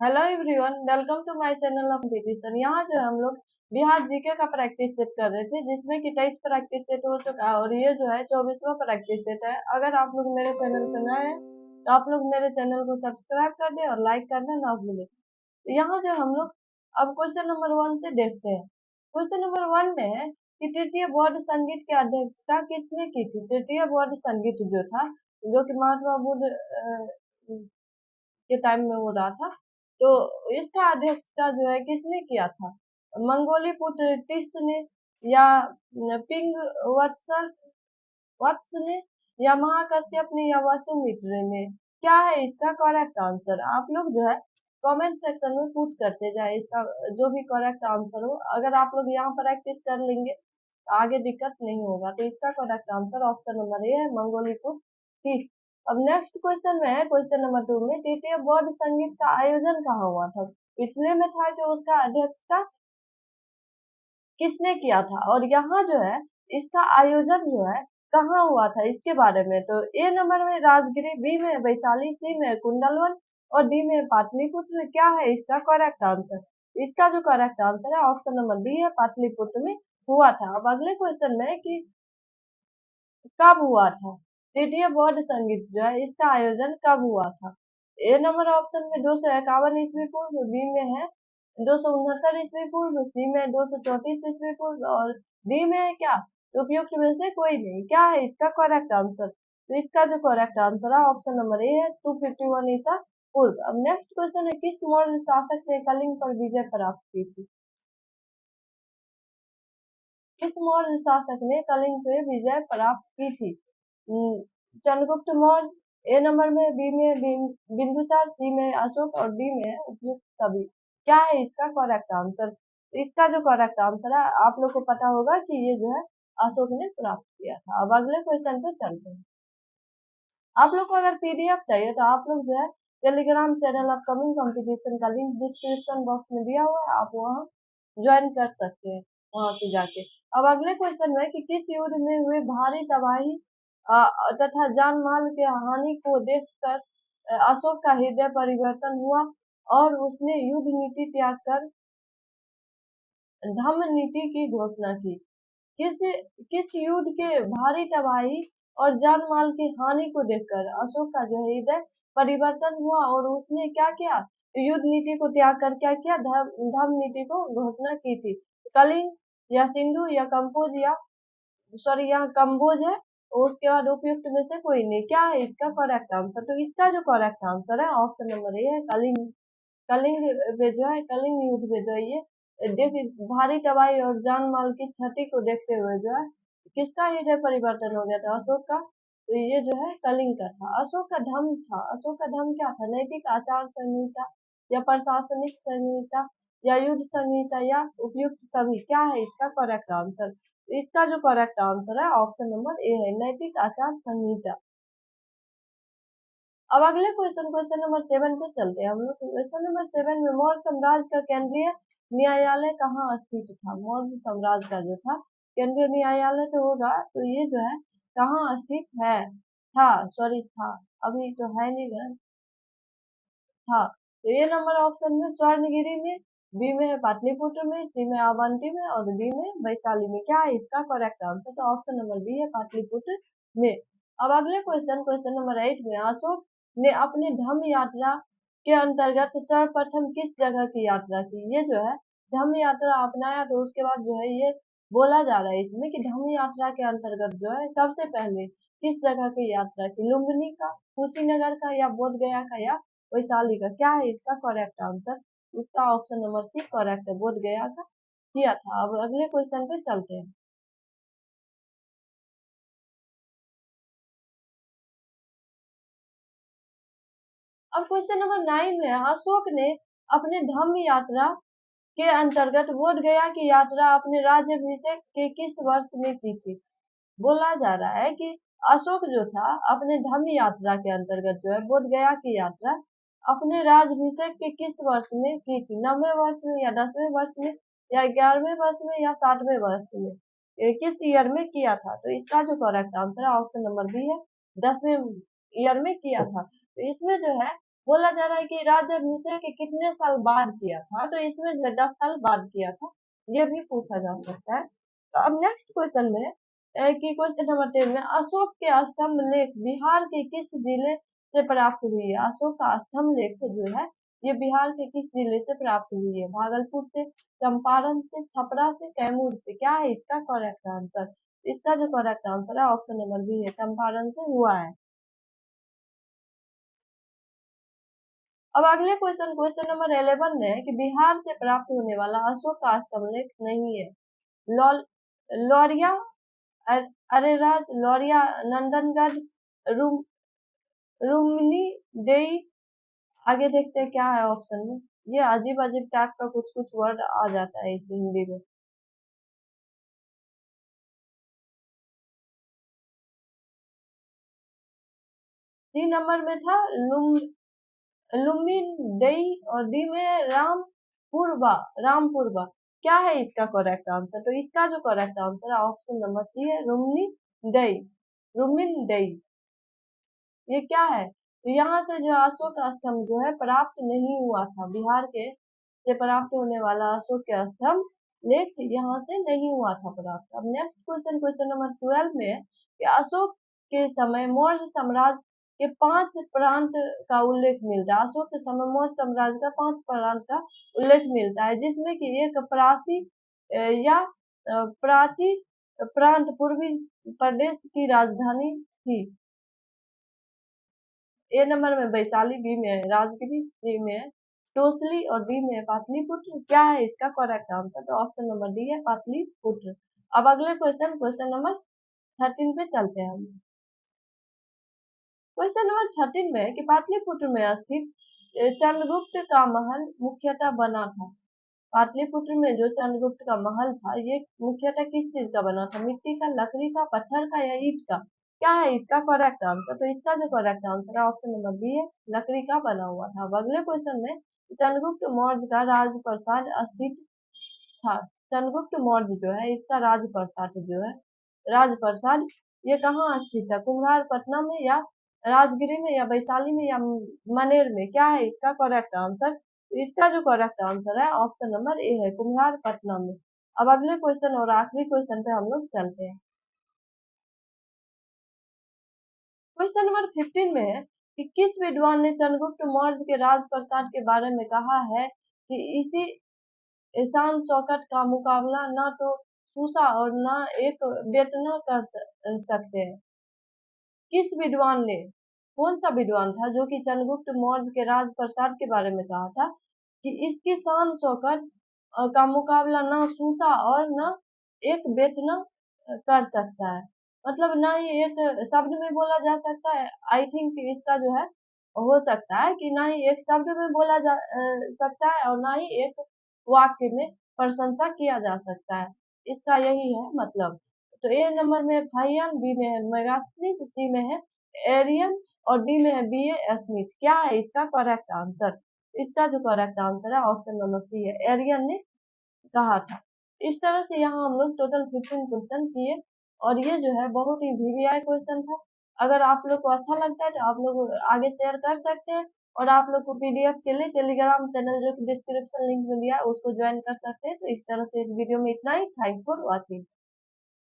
Hello everyone, welcome to my channel of competition. यहाँ जो है हम लोग बिहार जीके का प्रैक्टिस सेट कर रहे थे, जिसमें कि 23 प्रैक्टिस सेट हो चुका है और ये जो है 24वां प्रैक्टिस सेट है। अगर आप लोग मेरे चैनल पर नए हैं तो आप लोग मेरे चैनल को सब्सक्राइब कर दें और लाइक करना ना भूलें। तो यहाँ जो हम लोग अब क्वेश्चन नंबर 1 से देखते हैं। क्वेश्चन नंबर 1 में है कि तृतीय बौद्ध संगीत की अध्यक्षता किसने की थी। तृतीय बौद्ध संगीत जो था, जो कि महात्मा बुद्ध के टाइम में हो रहा था, तो इसका अध्यक्षता जो है किसने किया था। मंगोली पुत्र तिस ने, या पिंग वत्सल वत्स ने, या महाकश्यप ने, या वसुमित्र ने। क्या है इसका करेक्ट आंसर। आप लोग जो है कमेंट सेक्शन में पुट करते जाए इसका जो भी करेक्ट आंसर हो। अगर आप लोग यहाँ प्रैक्टिस कर लेंगे तो आगे दिक्कत नहीं होगा। तो इसका correct answer option number A है, मंगोली पुत्र तिस। अब नेक्स्ट क्वेश्चन में है, क्वेश्चन नंबर 2 में तृतीय बौद्ध संगीत का आयोजन कहाँ हुआ था। पिछले में था कि उसका अध्यक्षता किसने किया था, और यहाँ जो है इसका आयोजन जो है कहाँ हुआ था इसके बारे में। तो ए नंबर में राजगिरी, बी में वैशाली, सी में कुंडलवन और डी में पाटलिपुत्र। क्या है इसका करेक्ट आंसर। इसका जो करेक्ट आंसर है ऑप्शन नंबर डी है, पाटलिपुत्र में हुआ था। अब अगले क्वेश्चन में है कि कब हुआ था तृतीय बौद्ध संगीत जो है इसका आयोजन कब हुआ था। ए नंबर ऑप्शन में 251 ईस्वी पूर्व, बी में है 269 ईस्वी पूर्व, सी में 234 ईस्वी पूर्व और डी में है क्या। तो उपयुक्त में से कोई नहीं। क्या है इसका करेक्ट आंसर। तो इसका जो करेक्ट आंसर है ऑप्शन नंबर ए है, 251 ईसा पूर्व। अब नेक्स्ट क्वेश्चन है, किस मौर्य शासक ने कलिंग पर विजय प्राप्त की थी। किस मौर्य शासक ने कलिंग पे विजय प्राप्त की थी। चंद्रगुप्त मौर्य, ए नंबर में, बी में बिंदुसार, सी में अशोक और डी में उपयुक्त सभी। क्या है इसका करेक्ट आंसर। इसका जो करेक्ट आंसर है आप लोग को पता होगा कि ये जो है अशोक ने प्राप्त किया था। अब अगले क्वेश्चन पे चलते हैं। आप लोग को अगर पीडीएफ चाहिए तो आप लोग जो है टेलीग्राम चैनल अपकमिंग कंपटीशन का लिंक डिस्क्रिप्शन बॉक्स में दिया हुआ है, आप वहाँ ज्वाइन कर सकते हैं वहां से जाके। अब अगले क्वेश्चन में कि किस युद्ध में हुए भारी तबाही तथा जान माल के हानि को देखकर अशोक का हृदय परिवर्तन हुआ और उसने युद्ध नीति त्याग कर धम्म नीति की घोषणा की। किस किस युद्ध के भारी तबाही और जान माल की हानि को देखकर अशोक का जो है हृदय परिवर्तन हुआ और उसने क्या किया, युद्ध नीति को त्याग कर क्या किया, धर्म नीति को घोषणा की थी। कलिंग या सिंधु या कंपोज या सॉरी यहाँ कम्बोज है, और उसके बाद उपयुक्त में से कोई नहीं। क्या है इसका करेक्ट आंसर। तो इसका जो करेक्ट आंसर है ऑप्शन नंबर ए है, कलिंग। कलिंग पे जो है, कलिंग युद्ध पे जो है ये देखिए भारी तबाही और जान माल की क्षति को देखते हुए जो है किसका हृदय परिवर्तन हो गया था, अशोक का। तो ये जो है कलिंग का था। अशोक का धर्म था, अशोक का धर्म क्या था, नैतिक आचार संहिता या प्रशासनिक संहिता या युद्ध संहिता या उपयुक्त सभी। क्या है इसका करेक्ट आंसर। इसका जो करेक्ट आंसर है ऑप्शन नंबर ए है, नैतिक आचार संहिता। अब अगले क्वेश्चन नंबर 7 पे चलते हैं हम लोग। क्वेश्चन नंबर 7 में मौर्य साम्राज्य का केंद्रीय न्यायालय कहाँ स्थित था। मौर्य साम्राज्य का जो था केंद्रीय न्यायालय तो होगा, तो ये जो है कहाँ स्थित है, था सॉरी था, अभी तो है नहीं ना, था। तो ये नंबर ऑप्शन में स्वर्णगिरी में, बी में है पाटलिपुत्र में, सी में अवंती में और डी में वैशाली में। क्या है इसका करेक्ट आंसर। तो ऑप्शन नंबर बी है, पाटलिपुत्र में। अब अगले क्वेश्चन नंबर 8 में अशोक ने अपनी धम्म यात्रा के अंतर्गत सर्वप्रथम किस जगह की यात्रा की। ये जो है धम्म यात्रा अपनाया, तो उसके बाद जो है ये बोला जा रहा है इसमें कि धम्म यात्रा के अंतर्गत जो है सबसे पहले किस जगह की यात्रा की, लुम्बिनी का, कुशीनगर का, या बोध गया का, या वैशाली का। क्या है इसका करेक्ट आंसर। इसका ऑप्शन नंबर सी करेक्ट है, बोध गया का किया था। अब अगले क्वेश्चन पे चलते हैं। अब क्वेश्चन नंबर 9 में अशोक ने अपने धम्म यात्रा के अंतर्गत बोध गया की यात्रा अपने राज्याभिषेक के किस वर्ष में की थी। बोला जा रहा है कि अशोक जो था अपने धम्म यात्रा के अंतर्गत जो है बोध गया की यात्रा अपने राज्याभिषेक के किस वर्ष में की थी। 9वें वर्ष में, या 10वें वर्ष में, या 11वें वर्ष में, या 60वें वर्ष में, किस ईयर में किया था। तो इसका जो करेक्ट आंसर है ऑप्शन नंबर बी है, 10वें ईयर में किया था। तो इसमें जो है बोला जा रहा है कि राज्याभिषेक के कितने साल बाद किया था, तो इसमें जो है 10 साल बाद किया था, ये भी पूछा जा सकता है। तो अब नेक्स्ट क्वेश्चन में कि क्वेश्चन नंबर 10 में अशोक के स्तंभ लेख बिहार के किस जिले से प्राप्त हुई है? अशोक का स्तंभ लेख जो है ये बिहार के किस जिले से प्राप्त हुई है? भागलपुर से, चंपारण से, छपरा से, कैमूर से? क्या है इसका करेक्ट आंसर? इसका जो करेक्ट आंसर है ऑप्शन नंबर बी है, चंपारण से हुआ है। अब अगले क्वेश्चन क्वेश्चन नंबर 11 में है कि बिहार से प्राप्त होने वाला अशोक का स्तंभलेख नहीं है। लौल लौरिया, अरेराज, लौरिया, नंदनगढ़, रूम रूमनी देई। आगे देखते हैं क्या है ऑप्शन में। ये अजीब अजीब टाइप का कुछ कुछ वर्ड आ जाता है इस हिंदी में। 3 नंबर में था लुम्बिनी और डी में रामपुरबा। क्या है इसका करेक्ट आंसर? तो इसका जो करेक्ट आंसर है ऑप्शन नंबर सी है, रुमनी दई। रुमिन दई, ये क्या है? तो यहाँ से जो अशोक स्तंभ जो है प्राप्त नहीं हुआ था, बिहार के से प्राप्त होने वाला अशोक के स्तंभ लेख यहाँ से नहीं हुआ था प्राप्त। अब नेक्स्ट क्वेश्चन क्वेश्चन नंबर 12 में है कि अशोक के समय मौर्य साम्राज्य के 5 प्रांत का उल्लेख मिलता है। अशोक के समय मौर्य साम्राज्य का 5 प्रांत का उल्लेख मिलता है, जिसमें कि एक या प्राची प्रांत पूर्वी प्रदेश की राजधानी थी। ए नंबर में वैशाली, बी में है राजगिरी, सी में है टोसली और डी में है पाटलिपुत्र। क्या है इसका करेक्ट आंसर? तो ऑप्शन नंबर डी है पाटलिपुत्र। अब अगले क्वेश्चन क्वेश्चन नंबर 13 पे चलते हैं हम। क्वेश्चन नंबर 13 में है कि पाटलिपुत्र में स्थित चंद्रगुप्त का महल मुख्यतः बना था। पाटलिपुत्र में जो चंद्रगुप्त का महल था ये मुख्यतः किस चीज का बना था? मिट्टी का, लकड़ी का, पत्थर का या ईंट का? क्या है इसका करेक्ट आंसर? तो इसका जो करेक्ट आंसर है ऑप्शन नंबर बी है, लकड़ी का बना हुआ था। अब अगले क्वेश्चन में चंद्रगुप्त मौर्य का राजप्रसाद स्थित था। चंद्रगुप्त मौर्य जो है इसका राजप्रसाद ये कहाँ स्थित है? कुम्हारपट्टनम में या राजगिरी में या वैशाली में या मनेर में? क्या है इसका करेक्ट आंसर? तो इसका जो करेक्ट आंसर है ऑप्शन नंबर ए है, कुम्हारपट्टनम में। अब अगले क्वेश्चन और आखिरी क्वेश्चन पे हम लोग चलते हैं। क्वेश्चन नंबर 15 में है कि किस विद्वान ने चंद्रगुप्त मौर्य के राजप्रसाद के बारे में कहा है कि इसी ईशान चौखट का मुकाबला न तो सूसा और न एक बेतना कर सकते हैं? किस विद्वान ने, कौन सा विद्वान था जो कि चंद्रगुप्त मौर्य के राजप्रसाद के बारे में कहा था कि इसकी शान शौकत का मुकाबला न सूसा और न एक बेतना कर सकता है? मतलब ना ही एक शब्द में बोला जा सकता है। आई थिंक इसका जो है हो सकता है कि ना ही एक शब्द में बोला जा सकता है और ना ही एक वाक्य में प्रशंसा किया जा सकता है। इसका यही है मतलब। तो ए नंबर में फाइयन, बी में है मेगास्ट्रिक, सी में है एरियन और डी में है बी ए स्मिथ। क्या है इसका करेक्ट आंसर? इसका जो करेक्ट आंसर है ऑप्शन नंबर सी है, एरियन ने कहा था। इस तरह से यहाँ हम लोग टोटल 15 क्वेश्चन किए और ये जो है बहुत ही वीवीआई क्वेश्चन था। अगर आप लोग को अच्छा लगता है तो आप लोग आगे शेयर कर सकते हैं और आप लोग को पीडीएफ के लिए टेलीग्राम चैनल जो कि डिस्क्रिप्शन लिंक में दिया है उसको ज्वाइन कर सकते हैं। तो इस तरह से इस वीडियो में इतना ही। Thanks for watching.